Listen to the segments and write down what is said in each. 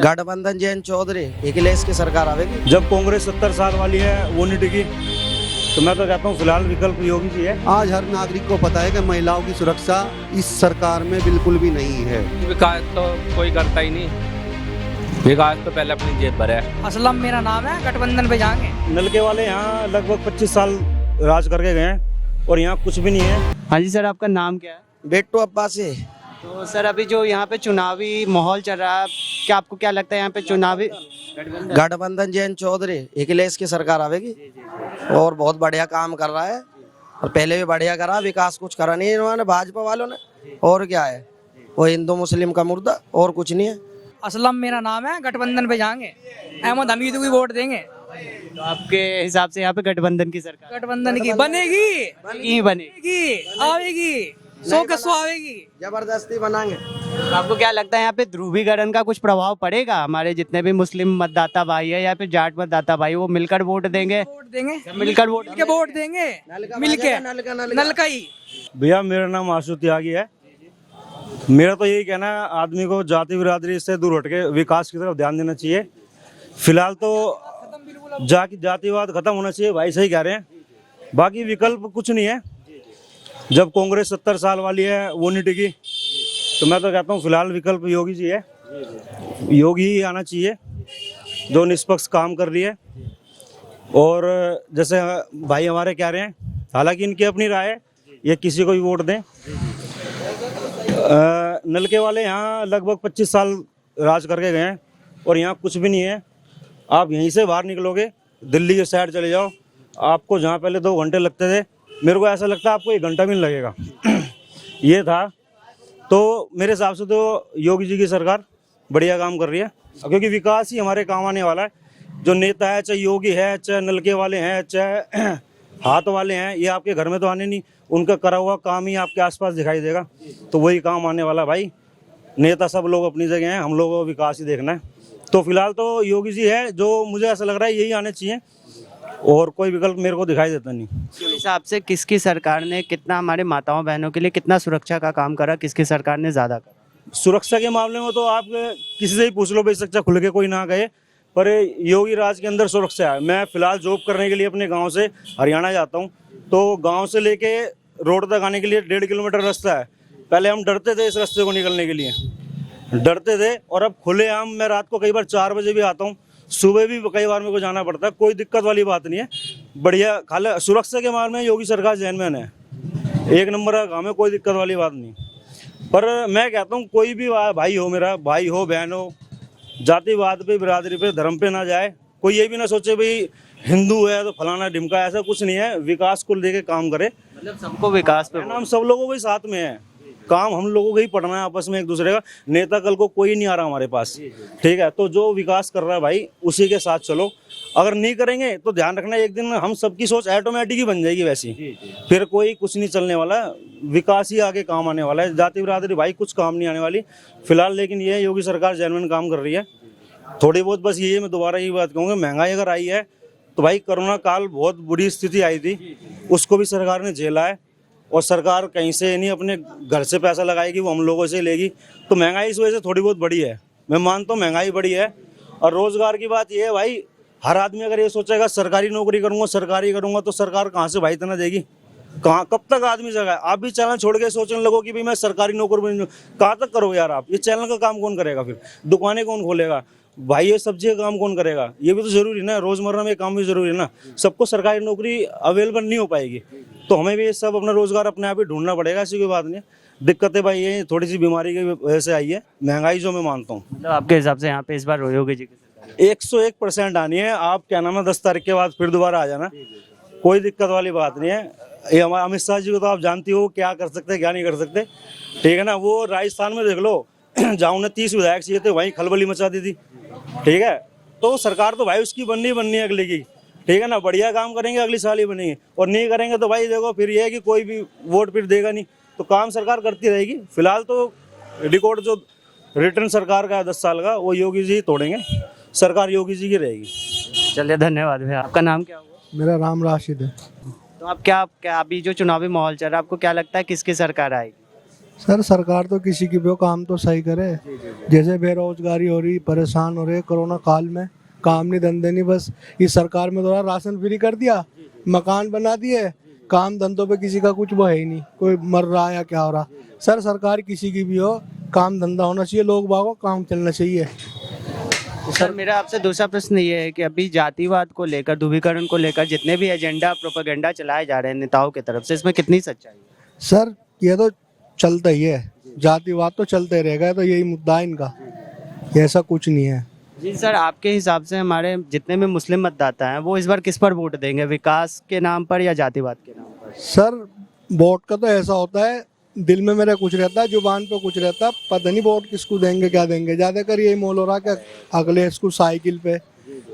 गठबंधन जैन चौधरी अखिलेश की सरकार आवेगी। जब कांग्रेस 70 साल वाली है वो नहीं टिकी तो मैं तो कहता हूँ फिलहाल विकल्प योगी जी है। आज हर नागरिक को पता है कि महिलाओं की सुरक्षा इस सरकार में बिल्कुल भी नहीं है। विकास तो कोई करता ही नहीं, विकास तो पहले अपनी जेब भरे है। असलम मेरा नाम है, गठबंधन पे जाएंगे। नलके वाले यहाँ लगभग 25 साल राज करके गए हैं और यहाँ कुछ भी नहीं है। हाँ जी सर, आपका नाम क्या है? बेट्टू अब्बासी। तो सर अभी जो यहाँ पे चुनावी माहौल चल रहा है, क्या आपको क्या लगता है यहाँ पे चुनावी गठबंधन जैन चौधरी अखिलेश की सरकार आवेगी और बहुत बढ़िया काम कर रहा है और पहले भी बढ़िया करा। विकास कुछ करा नहीं इन्होंने भाजपा वालों ने, और क्या है वो हिंदू मुस्लिम का मुर्दा, और कुछ नहीं है। असलम मेरा नाम है, गठबंधन पे जाएंगे। अहमद हमीद को वोट देंगे। तो आपके हिसाब से यहाँ पे गठबंधन की सरकार गठबंधन की बनेगी, बनेगी आवेगी, 100 के 100 आवेगी। जबरदस्ती बनाएंगे। तो आपको क्या लगता है यहाँ पे ध्रुवीकरण का कुछ प्रभाव पड़ेगा? हमारे जितने भी मुस्लिम मतदाता भाई है या फिर जाट मतदाता भाई, वो मिलकर वोट देंगे? मिलकर वोट देंगे, मिलके नलका ही। भैया मेरा नाम आशु त्यागी है। मेरा तो यही कहना है, आदमी को जाति बिरादरी से दूर हट के विकास की तरफ ध्यान देना चाहिए। फिलहाल तो जातिवाद खत्म होना चाहिए, भाई सही कह रहे हैं। बाकी विकल्प कुछ नहीं है। जब कांग्रेस 70 साल वाली है वो नहीं टिकी तो मैं तो कहता हूँ फिलहाल विकल्प योगी जी है। योगी ही आना चाहिए जो निष्पक्ष काम कर रही है। और जैसे भाई हमारे कह रहे हैं, हालांकि इनकी अपनी राय है, ये किसी को भी वोट दें। नलके वाले यहाँ लगभग 25 साल राज करके गए हैं और यहाँ कुछ भी नहीं है। आप यहीं से बाहर निकलोगे, दिल्ली के साइड चले जाओ, आपको जहाँ पहले 2 घंटे लगते थे, मेरे को ऐसा लगता है आपको 1 घंटा भी नहीं लगेगा। ये था। तो मेरे हिसाब से तो योगी जी की सरकार बढ़िया काम कर रही है, क्योंकि विकास ही हमारे काम आने वाला है। जो नेता है, चाहे योगी है, चाहे नलके वाले हैं, चाहे हाथ वाले हैं, ये आपके घर में तो आने नहीं, उनका करा हुआ काम ही आपके आसपास दिखाई देगा। तो वही काम आने वाला भाई। नेता सब लोग अपनी जगह हैं, हम लोगों को विकास ही देखना है। तो फिलहाल तो योगी जी है, जो मुझे ऐसा लग रहा है यही आने चाहिए, और कोई विकल्प मेरे को दिखाई देता नहीं। इस हिसाब से किसकी सरकार ने कितना हमारे माताओं बहनों के लिए कितना सुरक्षा का काम करा, किसकी सरकार ने ज्यादा करा? सुरक्षा के मामले में तो आप किसी से ही पूछ लो, बेशक खुल के कोई ना कहे, पर योगी राज के अंदर सुरक्षा है। मैं फिलहाल जॉब करने के लिए अपने गांव से हरियाणा जाता हूं, तो गांव से लेके रोड तक आने के लिए 1.5 किलोमीटर रास्ता है। पहले हम डरते थे इस रास्ते को निकलने के लिए, डरते थे, और अब खुलेआम मैं रात को कई बार 4 बजे भी आता हूँ, सुबह भी कई बार मेरे को जाना पड़ता है। कोई दिक्कत वाली बात नहीं है, बढ़िया। खाली सुरक्षा के मामले में योगी सरकार जैनमैन है, 1 नंबर का काम है, कोई दिक्कत वाली बात नहीं। पर मैं कहता हूँ कोई भी भाई हो, मेरा भाई हो, बहन हो, जातिवाद पे, बिरादरी पे, धर्म पे ना जाए। कोई ये भी ना सोचे भाई हिंदू है तो फलाना ढिमका, ऐसा कुछ नहीं है। विकास को लेके काम करे, मतलब सबको विकास पे हम सब लोगों को ही साथ में है। काम हम लोगों को ही पढ़ना है आपस में एक दूसरे का। नेता कल को कोई नहीं आ रहा हमारे पास, ठीक है? तो जो विकास कर रहा है भाई, उसी के साथ चलो। अगर नहीं करेंगे तो ध्यान रखना, एक दिन हम सबकी सोच ऑटोमेटिक ही बन जाएगी वैसी, फिर कोई कुछ नहीं चलने वाला। विकास ही आगे काम आने वाला है, जाति बिरादरी भाई कुछ काम नहीं आने वाली फिलहाल। लेकिन ये योगी सरकार जेन्युइन काम कर रही है थोड़ी बहुत। बस ये मैं दोबारा ये बात कहूँगा, महंगाई अगर आई है तो भाई कोरोना काल बहुत बुरी स्थिति आई थी, उसको भी सरकार ने झेला है। और सरकार कहीं से नहीं अपने घर से पैसा लगाएगी, वो हम लोगों से लेगी। तो महंगाई इस वजह से थोड़ी बहुत बढ़ी है, मैं मानता हूँ महंगाई बढ़ी है। और रोजगार की बात ये है भाई, हर आदमी अगर ये सोचेगा सरकारी नौकरी करूंगा, सरकारी करूंगा, तो सरकार कहाँ से भाई तना देगी? कहाँ, कब तक आदमी जगह? आप भी चैनल छोड़ के सोचने लगो कि भाई मैं सरकारी नौकरी, कहाँ तक करोगे यार आप? ये चैनल का काम कौन करेगा? फिर दुकानें कौन खोलेगा भाई? ये सब्जी का काम कौन करेगा? ये भी तो जरूरी है ना, रोजमर्रा में काम भी जरूरी है ना। सबको सरकारी नौकरी अवेलेबल नहीं हो पाएगी, तो हमें भी ये सब अपना रोजगार अपने आप ही ढूंढना पड़ेगा। ऐसी कोई बात नहीं है। दिक्कतें भाई ये थोड़ी सी बीमारी की वजह से आई है, महंगाई जो मैं मानता हूँ। मतलब आपके हिसाब से यहाँ पे इस बार योगी जी की सरकार 101% आनी है। आप क्या नाम है, 10 तारीख के बाद फिर दोबारा आ जाना, कोई दिक्कत वाली बात नहीं है। ये हमारे अमित शाह जी को तो आप जानती हो क्या कर सकते क्या नहीं कर सकते, ठीक है ना? वो राजस्थान में देख लो, जहाँ उन्हें 30 विधायक चाहिए थे वहीं खलबली मचा दी थी, ठीक है? तो सरकार तो भाई उसकी बननी है अगले की, ठीक है ना? बढ़िया काम करेंगे अगली साल ही बनेंगे, और नहीं करेंगे तो भाई देखो फिर ये है कि कोई भी वोट फिर देगा नहीं। तो काम सरकार करती रहेगी। फिलहाल तो रिकॉर्ड जो रिटर्न सरकार का है 10 साल का, वो योगी जी तोड़ेंगे, सरकार योगी जी की रहेगी। चलिए धन्यवाद भैया। आपका नाम क्या हुआ? मेरा राम राशिद है। तो आप क्या अभी जो चुनावी माहौल चल रहा है, आपको क्या लगता है किसकी सरकार आएगी? सर सरकार तो किसी की भी हो, काम तो सही करे। जैसे बेरोजगारी हो रही, परेशान हो रहे कोरोना काल में, काम नहीं धंधे नहीं, बस इस सरकार में थोड़ा राशन फ्री कर दिया, मकान बना दिए, काम धंधों पे किसी का कुछ वो है ही नहीं, कोई मर रहा है या क्या हो रहा। सर सरकार किसी की भी हो, काम धंधा होना चाहिए, लोग बागों काम चलना चाहिए। सर मेरा आपसे दूसरा प्रश्न ये है कि अभी जातिवाद को लेकर, ध्रुवीकरण को लेकर जितने भी एजेंडा प्रोपेगेंडा चलाए जा रहे हैं नेताओं की तरफ से, इसमें कितनी सच्चाई है? सर ये तो चलता ही है, जातिवाद तो चलते रहेगा, तो यही मुद्दा है इनका, ऐसा कुछ नहीं है। जी सर, आपके हिसाब से हमारे जितने भी मुस्लिम मतदाता हैं वो इस बार किस पर वोट देंगे, विकास के नाम पर या जातिवाद के नाम पर? सर वोट का तो ऐसा होता है, दिल में मेरा कुछ रहता है, जुबान पे कुछ रहता है, पता नहीं वोट किसको देंगे क्या देंगे। ज्यादातर यही मोल हो रहा कि अखिलेश को साइकिल पे,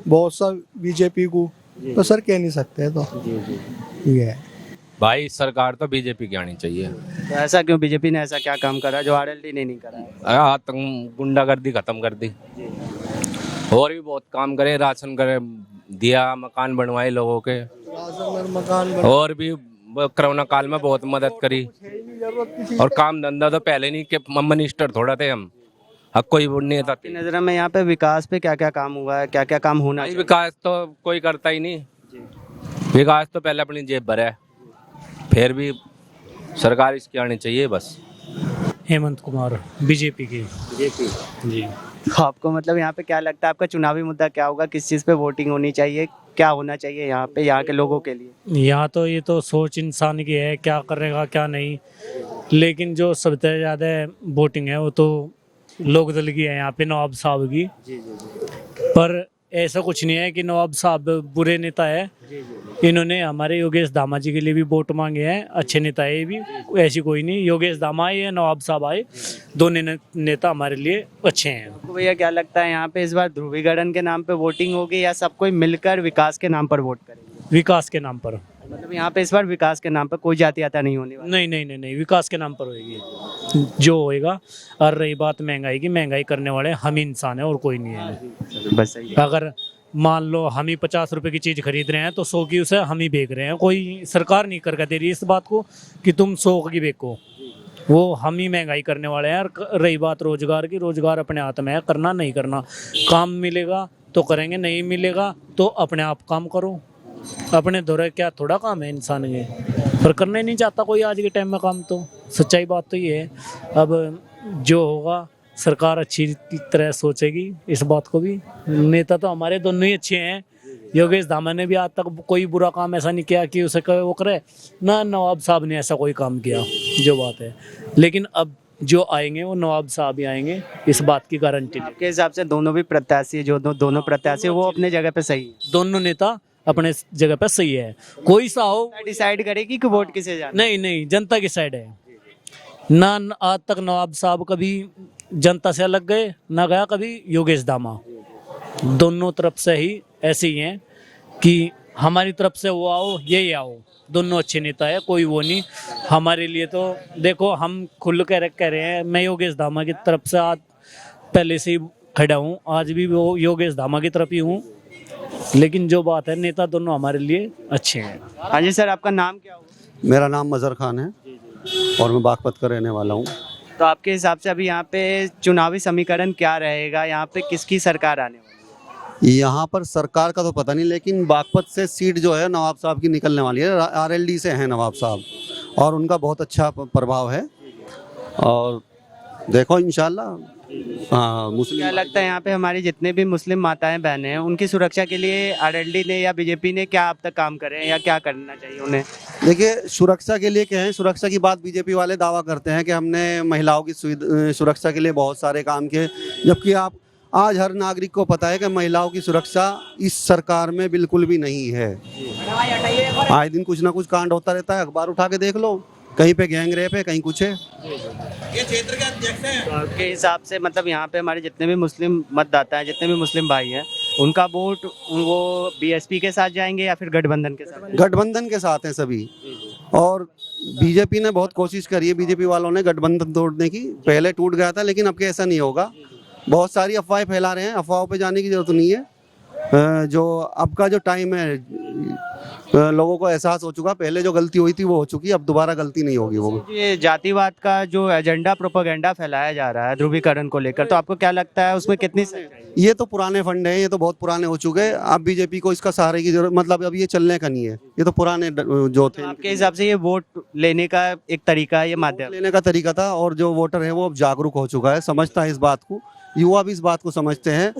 बहुत सा बीजेपी को, तो सर कह नहीं सकते। तो ये है भाई, सरकार तो बीजेपी की आनी चाहिए। तो ऐसा क्यों, बीजेपी ने ऐसा क्या काम करा जो आरएलडी ने नहीं करा है? आतंक गुंडागर्दी खत्म कर दी, और भी बहुत काम करे, राशन करे दिया, मकान बनवाए लोगों के, मकान और भी कोरोना काल में बहुत मदद करी। और काम धंधा तो पहले नहीं, के मिनिस्टर थोड़ा थे हम, अब कोई नेता। आपकी नज़र में यहाँ पे विकास पे क्या क्या काम हुआ है, क्या क्या काम होना चाहिए? विकास तो कोई करता ही नहीं, विकास तो पहले अपनी जेब भरे है, फिर भी सरकार इसकी आनी चाहिए बस। हेमंत कुमार, बीजेपी की। जी। तो आपको मतलब यहाँ पे क्या लगता है, आपका चुनावी मुद्दा क्या होगा, किस चीज़ पे वोटिंग होनी चाहिए, क्या होना चाहिए यहाँ पे, यहाँ के लोगों के लिए? यहाँ तो ये तो सोच इंसान की है, क्या करेगा क्या नहीं, लेकिन जो सबसे ज़्यादा वोटिंग है वो तो लोक दल की है यहाँ पे, नवाब साहब की। पर ऐसा कुछ नहीं है कि नवाब साहब बुरे नेता है, इन्होंने हमारे योगेश दामा जी के लिए भी वोट मांगे हैं, अच्छे नेता है ये भी, ऐसी कोई नहीं, योगेश दामा आए या नवाब साहब आए, दोनों नेता हमारे लिए अच्छे हैं। आपको भैया क्या लगता है यहाँ पे इस बार ध्रुवीकरण के नाम पे वोटिंग होगी या सब कोई मिलकर विकास के नाम पर वोट करेंगे? विकास के नाम पर। मतलब यहाँ पे इस बार विकास के नाम पर कोई जातियाता नहीं होने वाली? नहीं नहीं नहीं नहीं, विकास के नाम पर होएगी जो होएगा। और रही बात महंगाई की, महंगाई करने वाले हम ही इंसान है और कोई नहीं है। बस सही है। अगर मान लो हम ही 50 रुपए की चीज खरीद रहे हैं तो 100 की उसे हम ही बेच रहे हैं, कोई सरकार नहीं करके दे रही इस बात को कि तुम 100 की बेचो, वो हम ही महंगाई करने वाले हैं। और रही बात रोजगार की, रोजगार अपने हाथ में है, करना नहीं करना, काम मिलेगा तो करेंगे, नहीं मिलेगा तो अपने आप काम करो, अपने दौरे क्या थोड़ा काम है इंसान के, पर करना ही नहीं चाहता कोई आज के टाइम में काम। तो सच्चाई बात तो ये है, अब जो होगा सरकार अच्छी तरह सोचेगी इस बात को भी। नेता तो हमारे दोनों ही अच्छे हैं, योगेश धामा ने भी आज तक कोई बुरा काम ऐसा नहीं किया कि उसे वो करे, ना नवाब साहब ने ऐसा कोई काम किया, जो बात है। लेकिन अब जो आएंगे वो नवाब साहब ही आएंगे, इस बात की गारंटी। आपके हिसाब से दोनों भी प्रत्याशी, जो दोनों प्रत्याशी वो अपने जगह पे सही है? दोनों नेता अपने जगह पे सही है, कोई सा हो डिसाइड करेगी कि वोट किसे जाना? नहीं नहीं, जनता की साइड है ना। आज तक नवाब साहब कभी जनता से अलग गए ना, गया कभी योगेश दामा, दोनों तरफ से ही ऐसे ही हैं कि हमारी तरफ से वो आओ ये आओ, दोनों अच्छे नेता है, कोई वो नहीं हमारे लिए। तो देखो हम खुल कह रहे हैं, मैं योगेश दामा की तरफ से आज पहले से ही खड़ा हूँ, आज भी वो योगेश दामा की तरफ ही हूँ, लेकिन जो बात है नेता दोनों हमारे लिए अच्छे हैं। हाँ जी सर, आपका नाम क्या होगा? मेरा नाम मज़र खान है और मैं बागपत का रहने वाला हूँ। तो आपके हिसाब से अभी यहाँ पे चुनावी समीकरण क्या रहेगा, यहाँ पे किसकी सरकार आने वाली है? यहाँ पर सरकार का तो पता नहीं, लेकिन बागपत से सीट जो है नवाब साहब की निकलने वाली है। आरएलडी से हैं नवाब साहब और उनका बहुत अच्छा प्रभाव है, और देखो इंशाल्लाह। हाँ, मुस्लिम क्या लगता है यहाँ पे हमारी जितने भी मुस्लिम माताएं बहनें हैं उनकी सुरक्षा के लिए आरएलडी ने या बीजेपी ने क्या अब तक काम करे हैं या क्या करना चाहिए उन्हें? देखिए, सुरक्षा के लिए क्या है, सुरक्षा की बात बीजेपी वाले दावा करते हैं कि हमने महिलाओं की सुरक्षा के लिए बहुत सारे काम किए, जबकि आप आज हर नागरिक को पता है कि महिलाओं की सुरक्षा इस सरकार में बिल्कुल भी नहीं है। आए दिन कुछ ना कुछ कांड होता रहता है, अखबार उठा के देख लो, कहीं पे गैंग रेप है, कहीं कुछ है। ये क्षेत्र के अध्यक्ष हैं। तो आपके हिसाब से मतलब यहाँ पे हमारे जितने भी मुस्लिम मतदाता हैं, जितने भी मुस्लिम भाई हैं, उनका वोट वो बीएसपी के साथ जाएंगे या फिर गठबंधन के साथ? गठबंधन के साथ हैं सभी, और बीजेपी ने बहुत कोशिश करी है, बीजेपी वालों ने गठबंधन तोड़ने की, पहले टूट गया था, लेकिन अब के ऐसा नहीं होगा। बहुत सारी अफवाहें फैला रहे हैं, अफवाहों पे जाने की जरूरत नहीं है। जो अब का जो टाइम है लोगों को एहसास हो चुका, पहले जो गलती हुई थी वो हो चुकी, अब दोबारा गलती नहीं होगी वो। ये जातिवाद का जो एजेंडा प्रोपेगेंडा फैलाया जा रहा है ध्रुवीकरण को लेकर, तो आपको क्या लगता है उसमें कितनी सच्चाई है? ये तो पुराने फंड हैं, ये तो बहुत पुराने हो चुके हैं। अब बीजेपी को इसका सहारे की जरूरत, मतलब अब ये चलने का नहीं है, ये तो पुराने जो थे। आपके हिसाब से ये वोट लेने का एक तरीका है, ये माध्यम लेने का तरीका था, और जो वोटर है वो अब जागरूक हो चुका है, समझता है इस बात को। युवा भी इस बात को समझते हैं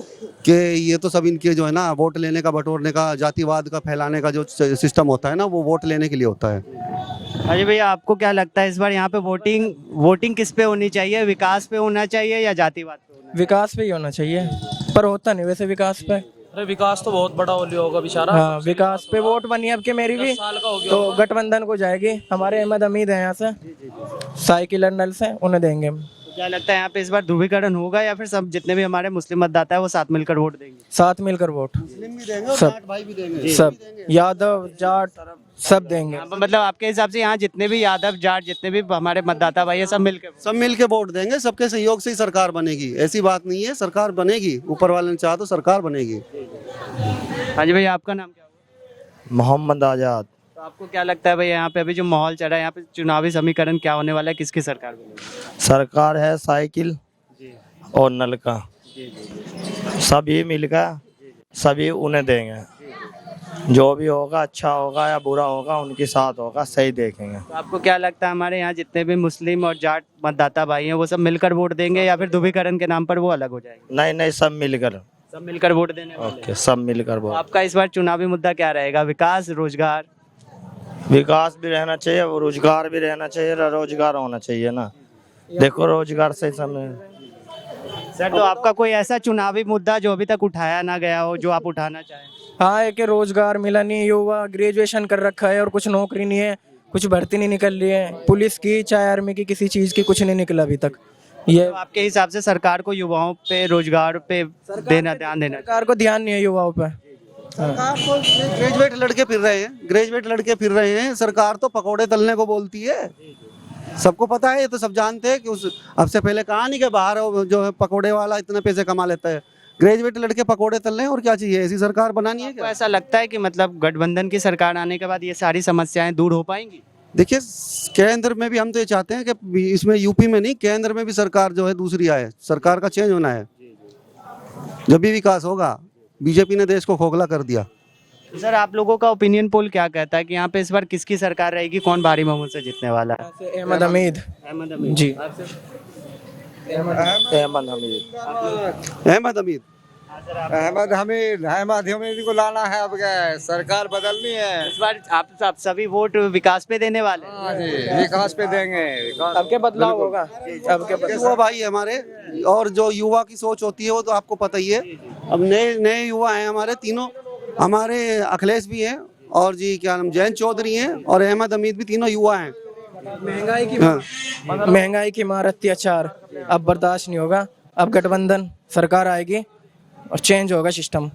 कि ये तो सब इनके जो है ना वोट लेने का, बटोरने का, जातिवाद का फैलाने का जो सिस्टम होता है ना, वो वोट लेने के लिए होता है। अजय भैया, आपको क्या लगता है इस बार यहाँ पे वोटिंग किस पे होनी चाहिए? विकास पे होना चाहिए या जातिवाद पे होना विकास पे ही होना चाहिए, पर होता नहीं वैसे विकास पे। अरे विकास तो बहुत बड़ा होगा बेचारा। हाँ, विकास पे वोट बनी अब के मेरी भी, तो गठबंधन को जाएगी। हमारे अहमद हमीद है यहाँ से, साइकिल नल से, उन्हें देंगे हम। चाहिए? क्या लगता है यहाँ पे इस बार ध्रुवीकरण होगा या फिर सब जितने भी हमारे मुस्लिम मतदाता है वो साथ मिलकर वोट देंगे? साथ मिलकर वोट, मुस्लिम भी देंगे और सब जाट भाई भी देंगे, सब यादव जाट सब देंगे। मतलब आपके हिसाब से यहाँ जितने भी यादव जाट जितने भी हमारे मतदाता भाई है सब मिलकर वोट देंगे। सबके सहयोग से ही सरकार बनेगी, ऐसी बात नहीं है, सरकार बनेगी, ऊपर वाले ने चाहा तो सरकार बनेगी। हाँ जी भैया, आपका नाम क्या होगा? मोहम्मद आज़ाद। तो आपको क्या लगता है भाई यहाँ पे अभी जो माहौल चल रहा है यहाँ पे चुनावी समीकरण क्या होने वाला है, किसकी सरकार बनेगी? सरकार है साइकिल और नल का, सभी मिलकर सभी उन्हें देंगे। जो भी होगा अच्छा होगा या बुरा होगा उनके साथ होगा, सही देखेंगे। तो आपको क्या लगता है हमारे यहाँ जितने भी मुस्लिम और जाट मतदाता भाई हैं वो सब मिलकर वोट देंगे या फिर ध्रुवीकरण के नाम पर वो अलग हो जाएंगे? नहीं नहीं, सब मिलकर वोट देने वाले हैं। ओके, सब मिलकर तो वोट। आपका इस बार चुनावी मुद्दा क्या रहेगा? विकास, रोजगार? विकास भी रहना चाहिए, रोजगार भी रहना चाहिए, रोजगार होना चाहिए ना। देखो रोजगार से समय। सर, तो आपका कोई ऐसा चुनावी मुद्दा जो अभी तक उठाया ना गया हो जो आप उठाना चाहें? हाँ, एक रोजगार मिला नहीं, युवा ग्रेजुएशन कर रखा है और कुछ नौकरी नहीं है, कुछ भर्ती नहीं निकल रही है, पुलिस की चाहे आर्मी की, किसी चीज की कुछ नहीं निकला अभी तक। ये तो आपके हिसाब से सरकार को युवाओं पे, रोजगार पे ध्यान देना? सरकार को ध्यान नहीं है युवाओं पे। सरकार तो ग्रेजुएट लड़के फिर रहे हैं, सरकार तो पकौड़े तलने को बोलती है। सबको पता है, ये तो सब जानते हैं कि अब से पहले कहा नहीं कि बाहर जो है पकौड़े वाला इतने पैसे कमा लेता है। ग्रेजुएट लड़के पकौड़े तल रहे हैं, और क्या चाहिए? ऐसी सरकार बनानी है क्या? ऐसा लगता है कि मतलब गठबंधन की सरकार आने के बाद ये सारी समस्याएं दूर हो पाएंगी? देखिए, केंद्र में भी हम तो ये चाहते हैं कि इसमें यूपी में नहीं, केंद्र में भी सरकार जो है दूसरी आए, सरकार का चेंज होना है, जब भी विकास होगा। बीजेपी ने देश को खोखला कर दिया। सर, आप लोगों का ओपिनियन पोल क्या कहता है कि यहाँ पे इस बार किसकी सरकार रहेगी, कौन भारी बहुमत से जीतने वाला है? अहमद हमीद जी। अहमद हमीद को लाना है। अब क्या है, सरकार बदलनी है। इस बार आप सभी वोट विकास पे देने वाले हैं? विकास पे देंगे, अब के बदलाव होगा, अब के युवा भाई है हमारे, और जो युवा की सोच होती है वो तो आपको पता ही है। अब नए युवा हैं हमारे तीनों, हमारे अखिलेश भी हैं, और जी क्या नाम, जयंत चौधरी हैं, और अहमद हमीद भी, तीनों युवा हैं। महंगाई की मार अत्याचार अब बर्दाश्त नहीं होगा। अब गठबंधन सरकार आएगी और चेंज होगा सिस्टम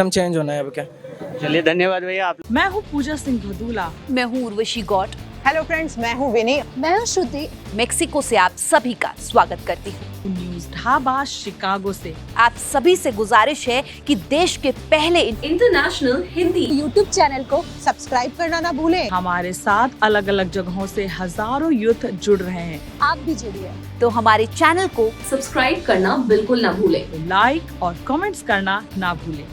चेंज होना है अब क्या। चलिए, धन्यवाद भैया। आप मैं हूँ पूजा सिंह भदूला। मैं हूँ उर्वशी गौट। हेलो फ्रेंड्स, मैं हूँ विनी। मैं हूँ श्रुति। मेक्सिको से आप सभी का स्वागत करती हूँ। न्यूज़ ढाबा शिकागो से आप सभी से गुजारिश है कि देश के पहले इंटरनेशनल हिंदी यूट्यूब चैनल को सब्सक्राइब करना ना भूलें। हमारे साथ अलग अलग जगहों से हजारों यूथ जुड़ रहे हैं, आप भी जुड़िए। तो हमारे चैनल को सब्सक्राइब करना बिल्कुल ना भूलें। लाइक और कमेंट्स करना ना भूलें।